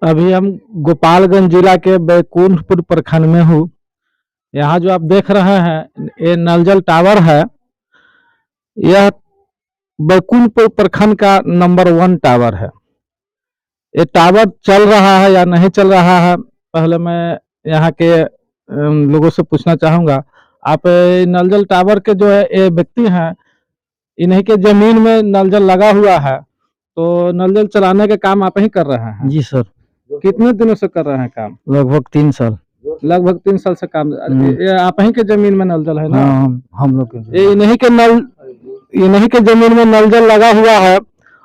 अभी हम गोपालगंज जिला के बैकुंठपुर प्रखंड में हूँ। यहाँ जो आप देख रहे हैं ये नलजल टावर है। यह बैकुंठपुर प्रखंड का नंबर 1 टावर है। ये टावर चल रहा है या नहीं चल रहा है, पहले मैं यहाँ के लोगों से पूछना चाहूँगा। आप नलजल टावर के जो है ये व्यक्ति हैं, इन्हीं के जमीन में नलजल लगा हुआ है, तो नलजल चलाने का काम आप ही कर रहे हैं? जी सर, कितने दिनों से कर रहे हैं काम? लगभग 3 साल। लगभग 3 साल से काम। ये आप ही के जमीन में नलजल है ना? हाँ, हम लोग के ये इन्हीं के जमीन में नलजल लगा हुआ है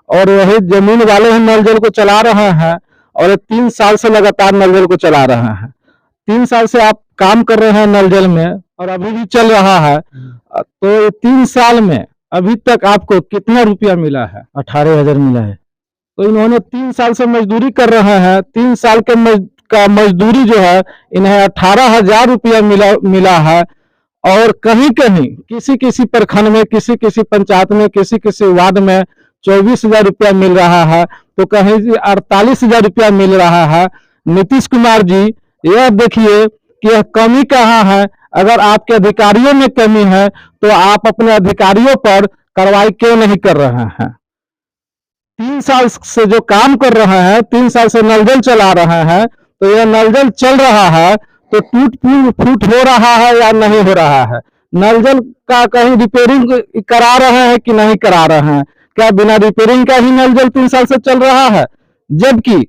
और वही जमीन वाले ही नलजल को चला रहे हैं और 3 साल से लगातार नलजल को चला रहे हैं। 3 साल से आप काम कर रहे हैं नलजल में और अभी भी चल रहा है। तो 3 साल में अभी तक आपको कितना रुपया मिला है? 18,000 मिला है। तो इन्होंने 3 साल से मजदूरी कर रहे हैं। 3 साल के मजदूरी जो है इन्हें 18,000 रुपया मिला है। और कहीं कहीं किसी किसी प्रखंड में, किसी किसी पंचायत में, किसी किसी वार्ड में 24,000 रुपया मिल रहा है, तो कहीं 48,000 रुपया मिल रहा है। नीतीश कुमार जी, यह देखिए कि यह कमी कहाँ है। अगर आपके अधिकारियों में कमी है तो आप अपने अधिकारियों पर कार्रवाई क्यों नहीं कर रहे हैं? 3 साल से जो काम कर रहे हैं, 3 साल से नलजल चला रहे हैं, तो यह नलजल चल रहा है तो टूट फूट हो रहा है या नहीं हो रहा है? नलजल का कहीं रिपेयरिंग करा रहे हैं कि नहीं करा रहे हैं? क्या बिना रिपेयरिंग का ही नलजल 3 साल से चल रहा है? जबकि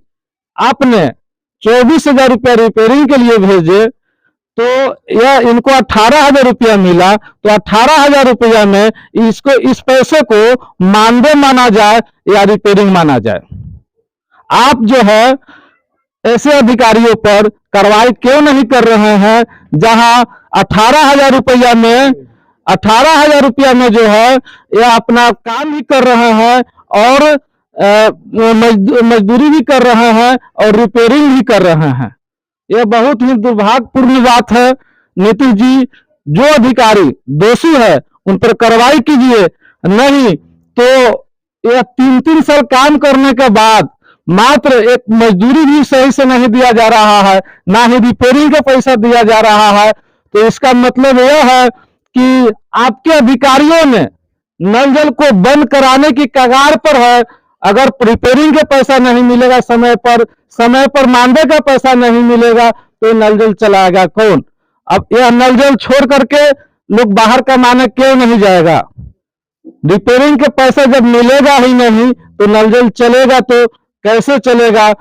आपने 24,000 रुपया रिपेयरिंग के लिए भेजे, तो यह इनको 18,000 रुपया मिला। तो 18,000 रुपया में इसको, इस पैसे को मानदेय माना जाए या रिपेयरिंग माना जाए? आप जो है ऐसे अधिकारियों पर कार्रवाई क्यों नहीं कर रहे हैं, जहां 18,000 रुपया में 18,000 रुपया में जो है यह अपना काम भी कर रहे हैं और मजदूरी भी कर रहे हैं और रिपेयरिंग भी कर रहे हैं? यह बहुत ही दुर्भाग्यपूर्ण बात है। नीतीश जी, जो अधिकारी दोषी है उन पर कार्रवाई कीजिए, नहीं तो यह 3-3 साल काम करने के बाद मात्र एक मजदूरी भी सही से नहीं दिया जा रहा है, ना ही रिपेयरिंग का पैसा दिया जा रहा है। तो इसका मतलब यह है कि आपके अधिकारियों ने नलजल को बंद कराने की कगार पर है। अगर रिपेयरिंग का पैसा नहीं मिलेगा, समय पर मानदेय का पैसा नहीं मिलेगा, तो नलजल चलाएगा कौन? अब यह नलजल छोड़ करके लोग बाहर कमाने क्यों नहीं जाएगा? रिपेयरिंग के पैसा जब मिलेगा ही नहीं तो नलजल चलेगा तो कैसे चलेगा?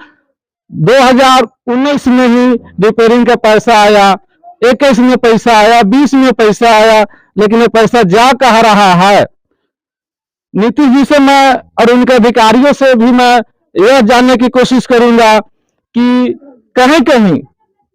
2019 में ही रिपेयरिंग का पैसा आया, 21 में पैसा आया, 20 में पैसा आया, लेकिन ये पैसा जा कहाँ रहा है? नीतीश जी से मैं और उनके अधिकारियों से भी मैं यह जानने की कोशिश करूंगा कि कहीं कहीं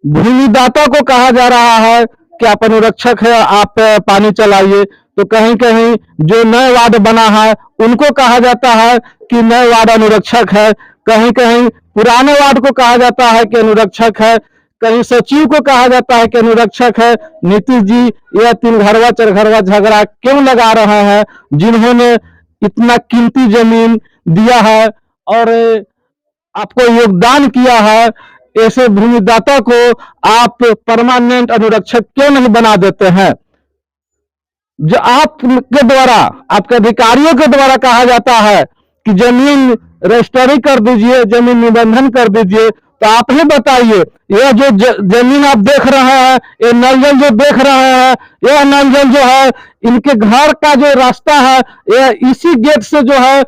भूमिदाता को कहा जा रहा है कि आप अनुरक्षक है, आप पानी चलाइए, तो कहीं कहीं जो नए वार्ड बना है उनको कहा जाता है कि नए वार्ड अनुरक्षक है, कहीं कहीं पुराने वार्ड को कहा जाता है कि अनुरक्षक है, कहीं सचिव को कहा जाता है कि अनुरक्षक है। नीतीश जी, यह 3 घरवा 4 घरवा झगड़ा क्यों लगा रहे हैं, जिन्होंने इतना कीमती जमीन दिया है और आपको योगदान किया है? ऐसे भूमिदाता को आप परमानेंट अनुरक्षक क्यों नहीं बना देते हैं? जो आपके द्वारा, आपके अधिकारियों के द्वारा कहा जाता है कि जमीन रजिस्ट्री कर दीजिए, जमीन निबंधन कर दीजिए, तो आप ही बताइए, यह जो जमीन आप देख रहे हैं, ये नलजल जो देख रहे हैं, यह नलजल जो है इनके घर का जो रास्ता है, यह इसी गेट से जो है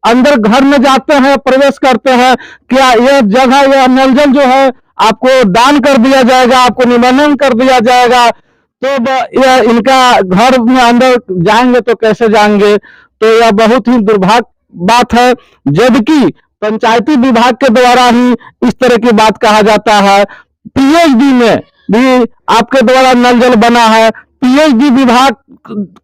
अंदर घर में जाते हैं, प्रवेश करते हैं। क्या यह जगह, यह नलजल जो है आपको दान कर दिया जाएगा, आपको निबंधन कर दिया जाएगा, तो यह इनका घर में अंदर जाएंगे तो कैसे जाएंगे? तो यह बहुत ही दुर्भाग्य बात है। जबकि पंचायती विभाग के द्वारा ही इस तरह की बात कहा जाता है। पीएचडी में भी आपके द्वारा नलजल बना है। पीएचडी विभाग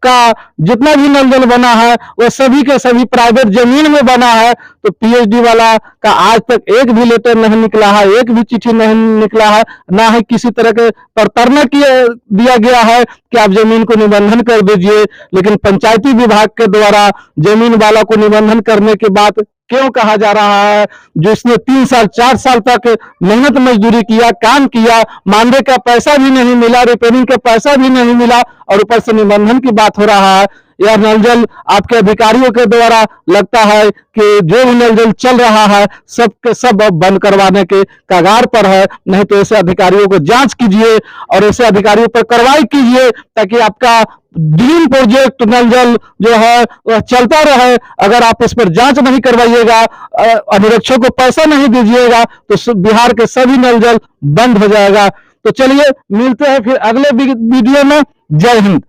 का जितना भी नलजल बना है वो सभी के सभी प्राइवेट जमीन में बना है। तो पीएचडी वाला का आज तक एक भी लेटर नहीं निकला है, एक भी चिट्ठी नहीं निकला है, ना ही किसी तरह के प्रताड़ना दिया गया है कि आप जमीन को निबंधन कर दीजिए। लेकिन पंचायती विभाग के द्वारा जमीन वाला को निबंधन करने की बात क्यों कहा जा रहा है? जो इसने 3 साल 4 साल तक मेहनत मजदूरी किया, काम किया, मानदेय का पैसा भी नहीं मिला, रिपेयरिंग का पैसा भी नहीं मिला, और ऊपर से निबंधन की बात हो रहा है। यह नल जल आपके अधिकारियों के द्वारा लगता है कि जो भी नल जल चल रहा है सब के सब अब बंद करवाने के कगार पर है। नहीं तो ऐसे अधिकारियों को जांच कीजिए और ऐसे अधिकारियों पर कार्रवाई कीजिए, ताकि आपका ड्रीम प्रोजेक्ट नल जल जो है वह चलता रहे। अगर आप इस पर जांच नहीं करवाइएगा, अनुरक्षक को पैसा नहीं दीजिएगा, तो बिहार के सभी नल जल बंद हो जाएगा। तो चलिए मिलते हैं फिर अगले वीडियो में। जय हिंद।